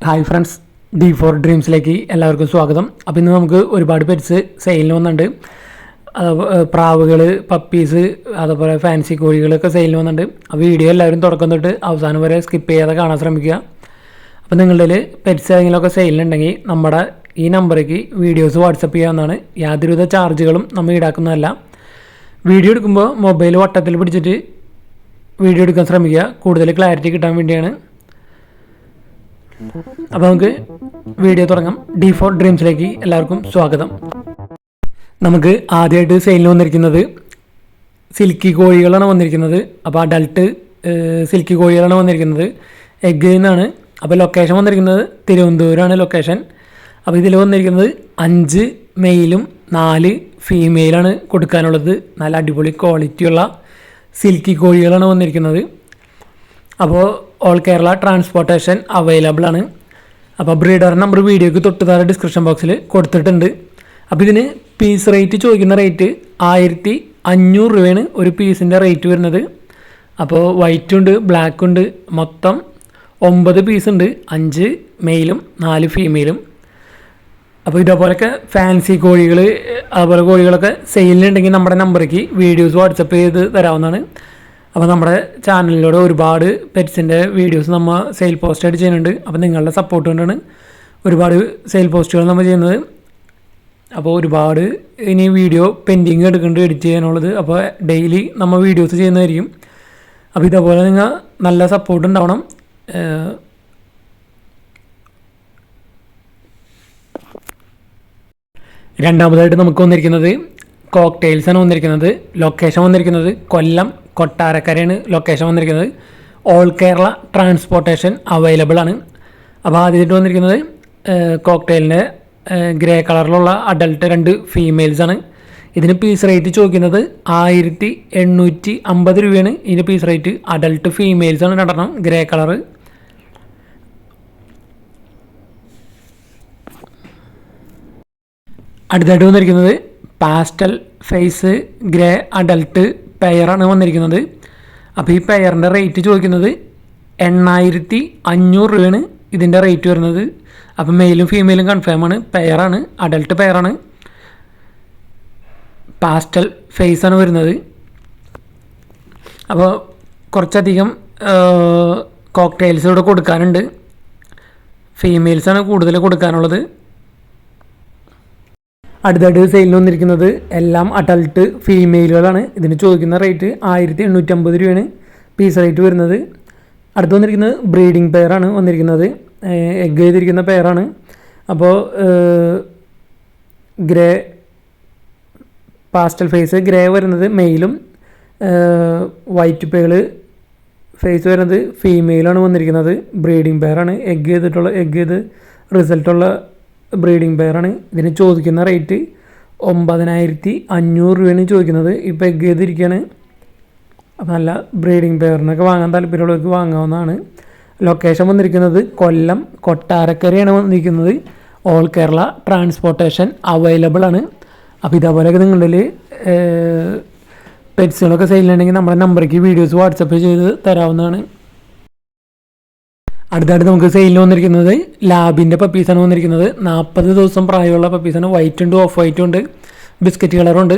Hi friends, D4 ഡ്രീംസിലേക്ക് എല്ലാവർക്കും സ്വാഗതം. അപ്പോൾ ഇന്ന് നമുക്ക് ഒരുപാട് പെറ്റ്സ് സെയിലിന് വന്നിട്ടുണ്ട്. പ്രാവുകൾ, പപ്പീസ്, അതുപോലെ ഫാൻസി കോഴികളൊക്കെ സെയിലിന് വന്നിട്ടുണ്ട്. ആ വീഡിയോ എല്ലാവരും തുടക്കം തൊട്ട് അവസാനം വരെ സ്കിപ്പ് ചെയ്യാതെ കാണാൻ ശ്രമിക്കുക. അപ്പോൾ നിങ്ങളുടെ പെറ്റ്സ് ഏതെങ്കിലുമൊക്കെ സെയിലുണ്ടെങ്കിൽ നമ്മുടെ ഈ നമ്പറേക്ക് വീഡിയോസ് വാട്സപ്പ് ചെയ്യാവുന്നതാണ്. യാതൊരുവിധ ചാർജുകളും നമ്മൾ ഈടാക്കുന്നതല്ല. വീഡിയോ എടുക്കുമ്പോൾ മൊബൈൽ വട്ടത്തിൽ പിടിച്ചിട്ട് വീഡിയോ എടുക്കാൻ ശ്രമിക്കുക, കൂടുതൽ ക്ലാരിറ്റി കിട്ടാൻ വേണ്ടിയാണ്. അപ്പോൾ നമുക്ക് വീഡിയോ തുടങ്ങാം. D4 ഡ്രീംസിലേക്ക് എല്ലാവർക്കും സ്വാഗതം. നമുക്ക് ആദ്യമായിട്ട് സെയിലിന് വന്നിരിക്കുന്നത് സിൽക്കി കോഴികളാണ് വന്നിരിക്കുന്നത്. അപ്പോൾ അഡൾട്ട് സിൽക്കി കോഴികളാണ് വന്നിരിക്കുന്നത്. എഗ്ഗിൽ നിന്നാണ്. അപ്പോൾ ലൊക്കേഷൻ വന്നിരിക്കുന്നത് തിരുവനന്തപുരമാണ് ലൊക്കേഷൻ. അപ്പോൾ ഇതിൽ വന്നിരിക്കുന്നത് 5 മെയിലും 4 ഫീമെയിലാണ് കൊടുക്കാനുള്ളത്. നല്ല അടിപൊളി ക്വാളിറ്റിയുള്ള സിൽക്കി കോഴികളാണ് വന്നിരിക്കുന്നത്. അപ്പോൾ ഓൾ കേരള ട്രാൻസ്പോർട്ടേഷൻ അവൈലബിൾ ആണ്. അപ്പോൾ ബ്രീഡർ നമ്പർ വീഡിയോയ്ക്ക് തൊട്ട് താഴെ ഡിസ്ക്രിപ്ഷൻ ബോക്സിൽ കൊടുത്തിട്ടുണ്ട്. അപ്പോൾ ഇതിന് പീസ് റേറ്റ് ചോദിക്കുന്ന റേറ്റ് 1500 രൂപയാണ് ഒരു പീസിൻ്റെ റേറ്റ് വരുന്നത്. അപ്പോൾ വൈറ്റും ഉണ്ട്, ബ്ലാക്കും ഉണ്ട്. മൊത്തം 9 പീസ് ഉണ്ട്, 5 മെയിലും 4 ഫീമെയിലും. അപ്പോൾ ഇതേപോലെയൊക്കെ ഫാൻസി കോഴികൾ, അതുപോലെ കോഴികളൊക്കെ സെയിലിനുണ്ടെങ്കിൽ നമ്മുടെ നമ്പറേക്ക് വീഡിയോസ് വാട്സപ്പ് ചെയ്ത് തരാവുന്നതാണ്. അപ്പോൾ നമ്മുടെ ചാനലിലൂടെ ഒരുപാട് പെറ്റ്സിൻ്റെ വീഡിയോസ് നമ്മൾ സെയിൽ പോസ്റ്റായിട്ട് ചെയ്യുന്നുണ്ട്. അപ്പോൾ നിങ്ങളുടെ സപ്പോർട്ട് കൊണ്ടാണ് ഒരുപാട് സെയിൽ പോസ്റ്റുകൾ നമ്മൾ ചെയ്യുന്നത്. അപ്പോൾ ഒരുപാട് ഇനി വീഡിയോ പെൻഡിങ് എടുക്കേണ്ടത് എഡിറ്റ് ചെയ്യാനുള്ളത്. അപ്പോൾ ഡെയിലി നമ്മൾ വീഡിയോസ് ചെയ്യുന്നതായിരിക്കും. അപ്പോൾ ഇതേപോലെ നിങ്ങൾ നല്ല സപ്പോർട്ട് ഉണ്ടാവണം. രണ്ടാമതായിട്ട് നമുക്ക് വന്നിരിക്കുന്നത് കോക്ടെയിൽസാണ് വന്നിരിക്കുന്നത്. ലൊക്കേഷൻ വന്നിരിക്കുന്നത് കൊല്ലം കൊട്ടാരക്കരയാണ് ലൊക്കേഷൻ വന്നിരിക്കുന്നത്. ഓൾ കേരള ട്രാൻസ്പോർട്ടേഷൻ അവൈലബിൾ ആണ്. അപ്പോൾ ആദ്യമായിട്ട് വന്നിരിക്കുന്നത് കോക്ടെയിലിൻ്റെ ഗ്രേ കളറിലുള്ള അഡൾട്ട് 2 ഫീമെയിൽസാണ്. ഇതിന് പീസ് റേറ്റ് ചോദിക്കുന്നത് 1850 രൂപയാണ് ഇതിൻ്റെ പീസ് റേറ്റ്. അഡൾട്ട് ഫീമെയിൽസാണ് 2 ഗ്രേ കളറ്. അടുത്തായിട്ട് വന്നിരിക്കുന്നത് പാസ്റ്റൽ ഫേസ് ഗ്രേ അഡൾട്ട് പെയറാണ് വന്നിരിക്കുന്നത്. അപ്പോൾ ഈ പെയറിൻ്റെ റേറ്റ് ചോദിക്കുന്നത് 8500 രൂപയാണ് ഇതിൻ്റെ റേറ്റ് വരുന്നത്. അപ്പോൾ മെയിലും ഫീമെയിലും കൺഫേം ആണ്. പെയറാണ്, അഡൾട്ട് പെയറാണ്. പാസ്റ്റൽ ഫേസാണ് വരുന്നത്. അപ്പോൾ കുറച്ചധികം കോക്ടെയിൽസ് ഇവിടെ കൊടുക്കാനുണ്ട്. ഫീമെയിൽസാണ് കൂടുതൽ കൊടുക്കാനുള്ളത്. അടുത്തായിട്ട് സെയിലിന് വന്നിരിക്കുന്നത് എല്ലാം അഡൾട്ട് ഫീമെയിലുകളാണ്. ഇതിന് ചോദിക്കുന്ന റേറ്റ് 1850 രൂപയാണ് പീസ് റേറ്റ് വരുന്നത്. അടുത്ത് വന്നിരിക്കുന്നത് ബ്രീഡിംഗ് പെയറാണ് വന്നിരിക്കുന്നത്. എഗ് ചെയ്തിരിക്കുന്ന പെയറാണ്. അപ്പോൾ ഗ്രേ പാസ്റ്റൽ ഫേസ് ഗ്രേ വരുന്നത് മെയിലും, വൈറ്റ് പേള് ഫേസ് വരുന്നത് ഫീമെയിലാണ് വന്നിരിക്കുന്നത്. ബ്രീഡിംഗ് പെയറാണ്. എഗ് ചെയ്ത് റിസൾട്ടുള്ള ബ്രീഡിംഗ് പെയറാണ്. ഇതിന് ചോദിക്കുന്ന റേറ്റ് 9500 രൂപയാണ് ചോദിക്കുന്നത്. ഇപ്പോൾ എഗ് ചെയ്തിരിക്കുകയാണ്. അപ്പോൾ നല്ല ബ്രീഡിംഗ് പെയറിനൊക്കെ വാങ്ങാൻ താല്പര്യമുള്ളവർക്ക് വാങ്ങാവുന്നതാണ്. ലൊക്കേഷൻ വന്നിരിക്കുന്നത് കൊല്ലം കൊട്ടാരക്കരയാണ് വന്നിരിക്കുന്നത്. ഓൾ കേരള ട്രാൻസ്പോർട്ടേഷൻ അവൈലബിൾ ആണ്. അപ്പോൾ ഇതേപോലെയൊക്കെ നിങ്ങളുടെ പെറ്റ്സുകളൊക്കെ സെയിലുണ്ടെങ്കിൽ നമ്മുടെ നമ്പറേക്ക് വീഡിയോസ് വാട്സപ്പ് ചെയ്ത് തരാവുന്നതാണ്. അടുത്തായിട്ട് നമുക്ക് സെയിലിന് വന്നിരിക്കുന്നത് ലാബിൻ്റെ പപ്പീസാണ് വന്നിരിക്കുന്നത്. 40 ദിവസം പ്രായമുള്ള പപ്പീസാണ്. വൈറ്റ് ഉണ്ട്, ഓഫ് വൈറ്റും ഉണ്ട്, ബിസ്ക്കറ്റ് കളറുണ്ട്.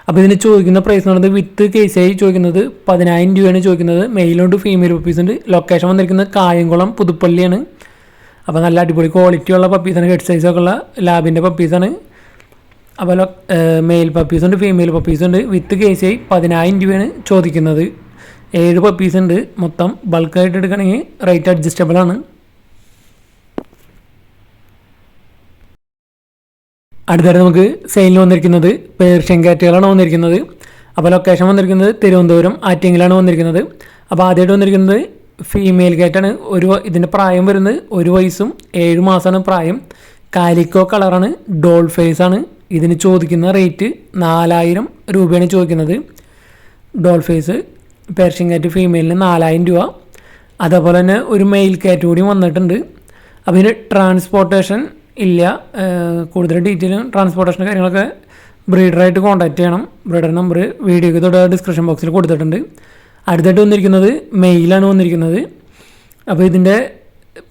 അപ്പോൾ ഇതിന് ചോദിക്കുന്ന പ്രൈസ് എന്ന് പറയുന്നത് വിത്ത് കേസായി ചോദിക്കുന്നത് 10000 രൂപയാണ് ചോദിക്കുന്നത്. മെയിലുണ്ട്, ഫീമെയിൽ പപ്പീസ് ഉണ്ട്. ലൊക്കേഷൻ വന്നിരിക്കുന്നത് കായംകുളം പുതുപ്പള്ളിയാണ്. അപ്പോൾ നല്ല അടിപൊളി ക്വാളിറ്റിയുള്ള പപ്പീസാണ്. ഹെഡ് സൈസൊക്കെ ഉള്ള ലാബിൻ്റെ പപ്പീസാണ്. അപ്പോൾ മെയിൽ പപ്പീസുണ്ട്, ഫീമെയിൽ പപ്പീസുണ്ട്. വിത്ത് കേസായി 10000 രൂപയാണ് ചോദിക്കുന്നത്. 7 പപ്പീസ് ഉണ്ട്. മൊത്തം ബൾക്കായിട്ട് എടുക്കുകയാണെങ്കിൽ റേറ്റ് അഡ്ജസ്റ്റബിൾ ആണ്. അടുത്തായിട്ട് നമുക്ക് സെയിലിന് വന്നിരിക്കുന്നത് പേർഷ്യൻ കാറ്റുകളാണ് വന്നിരിക്കുന്നത്. അപ്പോൾ ലൊക്കേഷൻ വന്നിരിക്കുന്നത് തിരുവനന്തപുരം ആറ്റിങ്ങലാണ് വന്നിരിക്കുന്നത്. അപ്പോൾ ആദ്യമായിട്ട് വന്നിരിക്കുന്നത് ഫീമെയിൽ കാറ്റാണ്. ഇതിൻ്റെ പ്രായം വരുന്നത് 1 വയസ്സും 7 മാസമാണ് പ്രായം. കാലിക്കോ കളറാണ്, ഡോൾ ഫേസാണ്. ഇതിന് ചോദിക്കുന്ന റേറ്റ് 4000 രൂപയാണ് ചോദിക്കുന്നത്. ഡോൾ ഫേസ് പേർഷ്യൻ കാറ്റ് ഫീമെയിലിന് 4000 രൂപ. അതേപോലെ തന്നെ ഒരു മെയിൽ കാറ്റ് കൂടി വന്നിട്ടുണ്ട്. അപ്പോൾ ഇതിന് ട്രാൻസ്പോർട്ടേഷൻ ഇല്ല. കൂടുതൽ ഡീറ്റെയിലും ട്രാൻസ്പോർട്ടേഷൻ്റെ കാര്യങ്ങളൊക്കെ ബ്രീഡറായിട്ട് കോൺടാക്റ്റ് ചെയ്യണം. ബ്രീഡർ നമ്പർ വീഡിയോയ്ക്ക് തൊട്ട് ഡിസ്ക്രിപ്ഷൻ ബോക്സിൽ കൊടുത്തിട്ടുണ്ട്. അടുത്തായിട്ട് വന്നിരിക്കുന്നത് മെയിലാണ് വന്നിരിക്കുന്നത്. അപ്പോൾ ഇതിൻ്റെ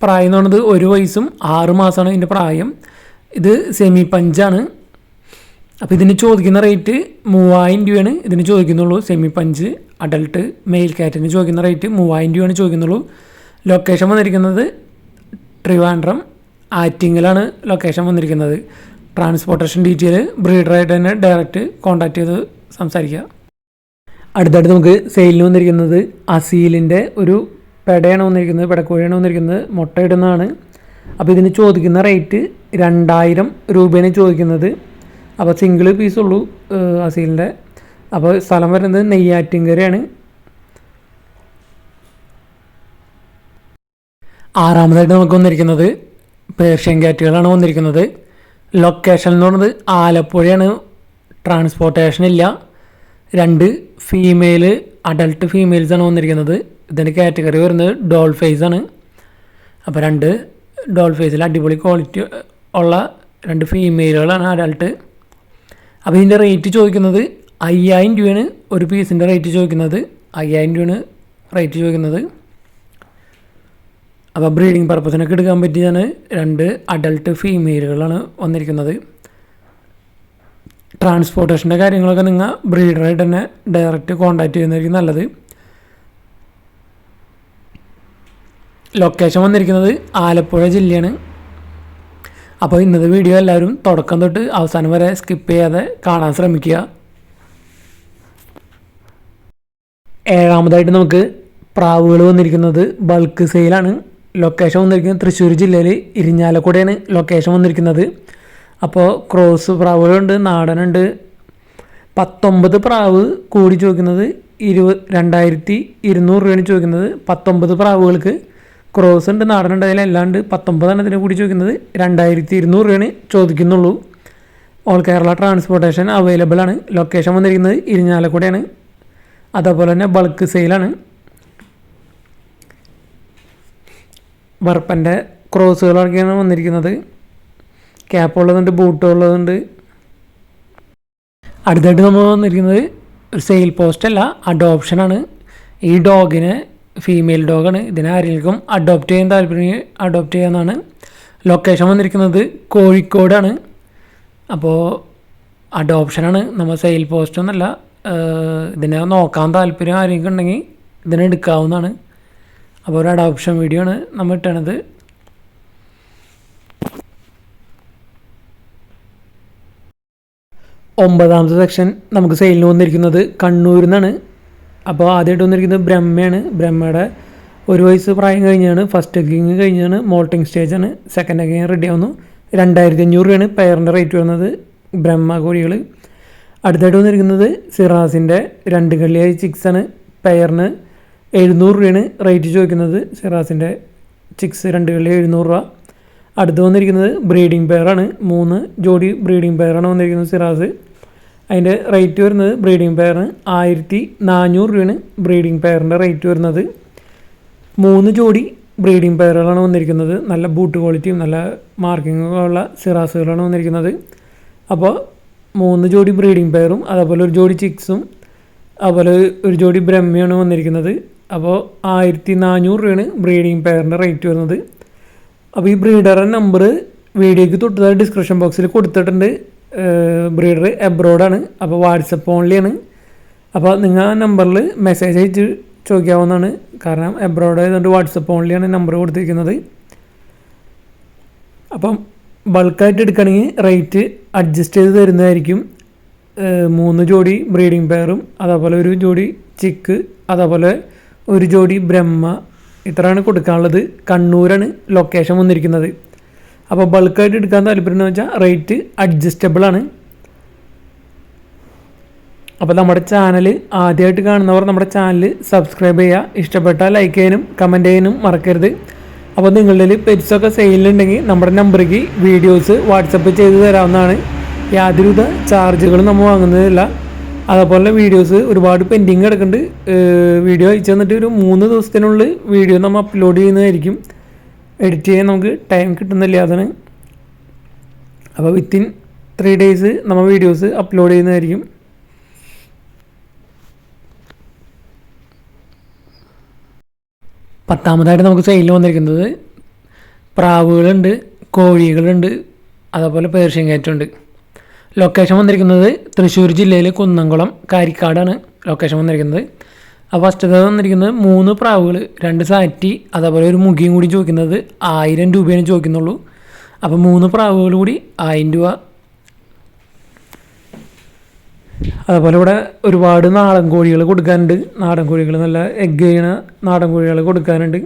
പ്രായം എന്ന് പറയുന്നത് 1 വയസ്സും 6 മാസമാണ് ഇതിൻ്റെ പ്രായം. ഇത് സെമി പഞ്ചാണ്. അപ്പോൾ ഇതിന് ചോദിക്കുന്ന റേറ്റ് 3000 രൂപയാണ് ഇതിന് ചോദിക്കുന്നുള്ളൂ. സെമി പഞ്ച് അഡൽട്ട് മെയിൽ കാറ്റിന് ചോദിക്കുന്ന റേറ്റ് 3000 രൂപയാണ് ചോദിക്കുന്നുള്ളൂ. ലൊക്കേഷൻ വന്നിരിക്കുന്നത് ട്രിവാൻഡ്രം ആറ്റിങ്ങലാണ് ലൊക്കേഷൻ വന്നിരിക്കുന്നത്. ട്രാൻസ്പോർട്ടേഷൻ ഡീറ്റെയിൽ ബ്രീഡറായിട്ട് തന്നെ ഡയറക്റ്റ് കോൺടാക്ട് ചെയ്ത് സംസാരിക്കുക. അടുത്തായിട്ട് നമുക്ക് സെയിലിന് വന്നിരിക്കുന്നത് അസീലിൻ്റെ ഒരു പെടയാണ് വന്നിരിക്കുന്നത്, പെടക്കോഴിയാണ് വന്നിരിക്കുന്നത്, മുട്ടയിടുന്നതാണ്. അപ്പോൾ ഇതിന് ചോദിക്കുന്ന റേറ്റ് 2000 രൂപയാണ് ചോദിക്കുന്നത്. അപ്പോൾ സിംഗിൾ പീസുള്ളൂ അസീലിൻ്റെ. അപ്പോൾ സ്ഥലം വരുന്നത് നെയ്യാറ്റിൻകരയാണ്. 6ാമതായിട്ട് നമുക്ക് വന്നിരിക്കുന്നത് പേർഷ്യൻ ക്യാറ്റുകളാണ് വന്നിരിക്കുന്നത്. ലൊക്കേഷൻ എന്ന് പറയുന്നത് ആലപ്പുഴയാണ്. ട്രാൻസ്പോർട്ടേഷൻ ഇല്ല. 2 ഫീമെയിൽ അഡൽട്ട് ഫീമെയിൽസാണ് വന്നിരിക്കുന്നത്. ഇതിൻ്റെ കാറ്റഗറി വരുന്നത് ഡോൾ ഫേസാണ്. അപ്പോൾ 2 ഡോൾ ഫേസിൽ അടിപൊളി ക്വാളിറ്റി ഉള്ള 2 ഫീമെയിലുകളാണ് അഡൽട്ട്. അപ്പോൾ ഇതിൻ്റെ റേറ്റ് ചോദിക്കുന്നത് 5000 രൂപയാണ് ഒരു പീസിൻ്റെ റേറ്റ് ചോദിക്കുന്നത്. 5000 രൂപയാണ് റേറ്റ് ചോദിക്കുന്നത്. അപ്പോൾ ബ്രീഡിങ് പർപ്പസിനൊക്കെ എടുക്കാൻ പറ്റിയതാണ്. 2 അഡൽട്ട് ഫീമെയിലുകളാണ് വന്നിരിക്കുന്നത്. ട്രാൻസ്പോർട്ടേഷൻ്റെ കാര്യങ്ങളൊക്കെ നിങ്ങൾ ബ്രീഡറായിട്ട് തന്നെ ഡയറക്റ്റ് കോൺടാക്റ്റ് ചെയ്യുന്നതായിരിക്കും നല്ലത്. ലൊക്കേഷൻ വന്നിരിക്കുന്നത് ആലപ്പുഴ ജില്ലയാണ്. അപ്പോൾ ഇന്നത്തെ വീഡിയോ എല്ലാവരും തുടക്കം തൊട്ട് അവസാനം വരെ സ്കിപ്പ് ചെയ്യാതെ കാണാൻ ശ്രമിക്കുക. 7ാമതായിട്ട് നമുക്ക് പ്രാവുകൾ വന്നിരിക്കുന്നത് ബൾക്ക് സെയിലാണ്. ലൊക്കേഷൻ വന്നിരിക്കുന്നത് തൃശ്ശൂർ ജില്ലയിൽ ഇരിഞ്ഞാലക്കുടയാണ് ലൊക്കേഷൻ വന്നിരിക്കുന്നത്. അപ്പോൾ ക്രോസ് പ്രാവുകളുണ്ട്, നാടനുണ്ട്. 19 പ്രാവ് കൂടി ചോദിക്കുന്നത് 22,200 രൂപയാണ് ചോദിക്കുന്നത്. 19 പ്രാവുകൾക്ക് ക്രോസ് ഉണ്ട്, നാടനുണ്ട്, അതിലല്ലാണ്ട് 19 എണ്ണത്തിന് കൂടി ചോദിക്കുന്നത് 2200 രൂപയാണ് ചോദിക്കുന്നുള്ളൂ. ഓൾ കേരള ട്രാൻസ്പോർട്ടേഷൻ അവൈലബിൾ ആണ്. ലൊക്കേഷൻ വന്നിരിക്കുന്നത് ഇരിഞ്ഞാലക്കുടയാണ്. അതേപോലെ തന്നെ ബൾക്ക് സെയിലാണ്. ബർപ്പൻ്റെ ക്രോസുകളൊക്കെയാണ് വന്നിരിക്കുന്നത്. ക്യാപ്പ് ഉള്ളതുണ്ട്, ബൂട്ട് ഉള്ളതുണ്ട്. അടുത്തായിട്ട് നമ്മൾ വന്നിരിക്കുന്നത് ഒരു സെയിൽ പോസ്റ്റ് അല്ല, അഡോപ്ഷനാണ്. ഈ ഡോഗിനെ ഫീമെയിൽ ഡോഗാണ്. ഇതിനെ ആരെങ്കിലും അഡോപ്റ്റ് ചെയ്യാൻ താല്പര്യം അഡോപ്റ്റ് ചെയ്യാമെന്നാണ്. ലൊക്കേഷൻ വന്നിരിക്കുന്നത് കോഴിക്കോടാണ്. അപ്പോൾ അഡോപ്ഷനാണ്, നമ്മൾ സെയിൽ പോസ്റ്റ് ഒന്നല്ല. ഇതിനെ നോക്കാൻ താല്പര്യം ആരെങ്കിലും ഉണ്ടെങ്കിൽ ഇതിനെ എടുക്കാവുന്നതാണ്. അപ്പോൾ ഒരു അഡോപ്ഷൻ വീഡിയോ ആണ് നമ്മൾ ഇട്ടണത്. ഒമ്പതാമത്തെ സെക്ഷൻ നമുക്ക് സെയിലിന് വന്നിരിക്കുന്നത് കണ്ണൂരിൽ നിന്നാണ്. അപ്പോൾ ആദ്യമായിട്ട് വന്നിരിക്കുന്നത് ബ്രഹ്മയാണ്. ബ്രഹ്മയുടെ 1 വയസ്സ് പ്രായം കഴിഞ്ഞാണ്. ഫസ്റ്റ് എഗ്ഗിങ് കഴിഞ്ഞാണ്, മോൾട്ടിങ് സ്റ്റേജാണ്. സെക്കൻഡ് എഗ്ഗിങ് റെഡി ആവുന്നു. 2500 രൂപയാണ് പെയറിൻ്റെ റേറ്റ് വരുന്നത് ബ്രഹ്മ കോഴികൾ. അടുത്തായിട്ട് വന്നിരിക്കുന്നത് സിറാസിൻ്റെ 2 കള്ളിയായി ചിക്സാണ്. പെയറിന് 700 രൂപയാണ് റേറ്റ് ചോദിക്കുന്നത്. സിറാസിൻ്റെ ചിക്സ് 2 കള്ളി 700 രൂപ. അടുത്ത് വന്നിരിക്കുന്നത് ബ്രീഡിംഗ് പെയറാണ്. 3 ജോഡി ബ്രീഡിംഗ് പെയറാണ് വന്നിരിക്കുന്നത് സിറാസ്. അതിൻ്റെ റേറ്റ് വരുന്നത് ബ്രീഡിംഗ് പെയറിന് 1400 രൂപയാണ് ബ്രീഡിംഗ് പെയറിൻ്റെ റേറ്റ് വരുന്നത്. 3 ജോഡി ബ്രീഡിംഗ് പെയറുകളാണ് വന്നിരിക്കുന്നത്. നല്ല ബൂട്ട് ക്വാളിറ്റിയും നല്ല മാർക്കിങ്ങുള്ള സിറാസുകളാണ് വന്നിരിക്കുന്നത്. അപ്പോൾ 3 ജോഡി ബ്രീഡിംഗ് പെയറും അതേപോലെ 1 ജോഡി ചിക്സും അതുപോലെ 1 ജോഡി ബ്രഹ്മയാണ് വന്നിരിക്കുന്നത്. അപ്പോൾ 1400 രൂപയാണ് ബ്രീഡിംഗ് പെയറിൻ്റെ റേറ്റ് വരുന്നത്. അപ്പോൾ ഈ ബ്രീഡറുടെ നമ്പർ വീഡിയോയ്ക്ക് തൊട്ടതായി ഡിസ്ക്രിപ്ഷൻ ബോക്സിൽ കൊടുത്തിട്ടുണ്ട്. ബ്രീഡർ എബ്രോഡാണ്. അപ്പോൾ വാട്സപ്പ് ഓൺലിയാണ്. അപ്പോൾ നിങ്ങൾ ആ നമ്പറിൽ മെസ്സേജ് അയച്ച് ചോദിക്കാവുന്നതാണ്. കാരണം എബ്രോഡ് ആയതുകൊണ്ട് വാട്സപ്പ് ഓൺലിയാണ് നമ്പർ കൊടുത്തിരിക്കുന്നത്. അപ്പം ബൾക്കായിട്ട് എടുക്കുകയാണെങ്കിൽ റേറ്റ് അഡ്ജസ്റ്റ് ചെയ്ത് തരുന്നതായിരിക്കും. 3 ജോഡി ബ്രീഡിംഗ് പെയറും അതേപോലെ 1 ജോഡി ചിക്ക് അതേപോലെ 1 ജോഡി ബ്രഹ്മ ഇത്രയാണ് കൊടുക്കാനുള്ളത്. കണ്ണൂരാണ് ലൊക്കേഷൻ വന്നിരിക്കുന്നത്. അപ്പോൾ ബൾക്കായിട്ട് എടുക്കാൻ താല്പര്യം എന്ന് വെച്ചാൽ റേറ്റ് അഡ്ജസ്റ്റബിളാണ്. അപ്പോൾ നമ്മുടെ ചാനൽ ആദ്യമായിട്ട് കാണുന്നവർ നമ്മുടെ ചാനൽ സബ്സ്ക്രൈബ് ചെയ്യുക. ഇഷ്ടപ്പെട്ടാൽ ലൈക്ക് ചെയ്യാനും കമൻറ്റ് ചെയ്യാനും മറക്കരുത്. അപ്പോൾ നിങ്ങളുടെ പെറ്റ്സൊക്കെ സെയിലുണ്ടെങ്കിൽ നമ്മുടെ നമ്പറിലേക്ക് വീഡിയോസ് വാട്സപ്പ് ചെയ്ത് തരാവുന്നതാണ്. യാതൊരുവിധ ചാർജുകളും നമ്മൾ വാങ്ങുന്നതില്ല. അതേപോലെ വീഡിയോസ് ഒരുപാട് പെൻഡിങ് കിടക്കുന്നുണ്ട്. വീഡിയോ അയച്ചു തന്നിട്ട് ഒരു 3 ദിവസത്തിനുള്ളിൽ വീഡിയോ നമ്മൾ അപ്ലോഡ് ചെയ്യുന്നതായിരിക്കും. എഡിറ്റ് ചെയ്യാൻ നമുക്ക് ടൈം കിട്ടുന്നില്ല, അതാണ്. അപ്പോൾ വിത്തിൻ 3 ഡേയ്സ് നമ്മൾ വീഡിയോസ് അപ്ലോഡ് ചെയ്യുന്നതായിരിക്കും. പത്താമതായിട്ട് നമുക്ക് സെയിലിൽ വന്നിരിക്കുന്നത് പ്രാവുകളുണ്ട്, കോഴികളുണ്ട്, അതേപോലെ പേർഷ്യൻ ക്യാറ്റുണ്ട്. ലൊക്കേഷൻ വന്നിരിക്കുന്നത് തൃശ്ശൂർ ജില്ലയിൽ കുന്നംകുളം കാരിക്കാടാണ് ലൊക്കേഷൻ വന്നിരിക്കുന്നത്. അപ്പോൾ ഫസ്റ്റത്തെ വന്നിരിക്കുന്നത് 3 പ്രാവുകൾ, 2 സാറ്റി, അതേപോലെ ഒരു മുഖിയും കൂടി ചോദിക്കുന്നത് 1000 രൂപയാണ് ചോദിക്കുന്നുള്ളൂ. അപ്പോൾ 3 പ്രാവുകൾ കൂടി 1000 രൂപ. അതുപോലെ ഇവിടെ ഒരുപാട് നാടൻ കോഴികൾ കൊടുക്കാനുണ്ട്. നാടൻ കോഴികൾ നല്ല എഗ്ഗ് ചെയ്യണ നാടൻ കോഴികൾ കൊടുക്കാനുണ്ട്.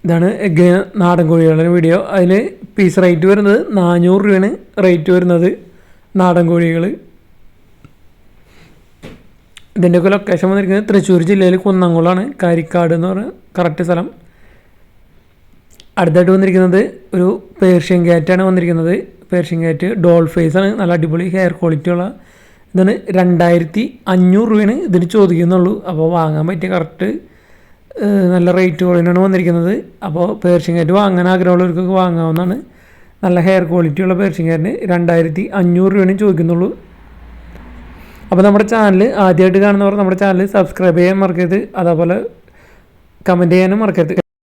ഇതാണ് എഗ്ഗ് നാടൻ കോഴികളുടെ വീഡിയോ. അതിൽ പീസ് റേറ്റ് വരുന്നത് 400 രൂപയാണ് റേറ്റ് വരുന്നത് നാടൻ കോഴികൾ. ഇതിൻ്റെയൊക്കെ ലൊക്കേഷൻ വന്നിരിക്കുന്നത് തൃശ്ശൂർ ജില്ലയിൽ കുന്നംകുളമാണ്, കാരിക്കാട് എന്ന് പറഞ്ഞ കറക്റ്റ് സ്ഥലം. അടുത്തായിട്ട് വന്നിരിക്കുന്നത് ഒരു പേർഷ്യൻ ക്യാറ്റാണ് വന്നിരിക്കുന്നത്. പേർഷ്യൻ ക്യാറ്റ് ഡോൾ ഫേസ് ആണ്, നല്ല അടിപൊളി ഹെയർ ക്വാളിറ്റി ഉള്ള ഇതാണ്. 2500 രൂപയാണ് ഇതിന് ചോദിക്കുന്നുള്ളൂ. അപ്പോൾ വാങ്ങാൻ പറ്റിയ കറക്റ്റ് നല്ല റേറ്റ് കുറഞ്ഞാണ് വന്നിരിക്കുന്നത്. അപ്പോൾ പേർഷ്യൻ ക്യാറ്റ് വാങ്ങാൻ ആഗ്രഹമുള്ളവർക്കൊക്കെ വാങ്ങാവുന്നതാണ്. നല്ല ഹെയർ ക്വാളിറ്റി ഉള്ള പേർഷ്യൻ ക്യാറ്റിന് 2500 രൂപയാണ് ചോദിക്കുന്നുള്ളൂ. അപ്പോൾ നമ്മുടെ ചാനൽ ആദ്യമായിട്ട് കാണുന്നവർ നമ്മുടെ ചാനൽ സബ്സ്ക്രൈബ് ചെയ്യാൻ മറക്കരുത്, അതേപോലെ കമൻറ്റ് ചെയ്യാനും മറക്കരുത്.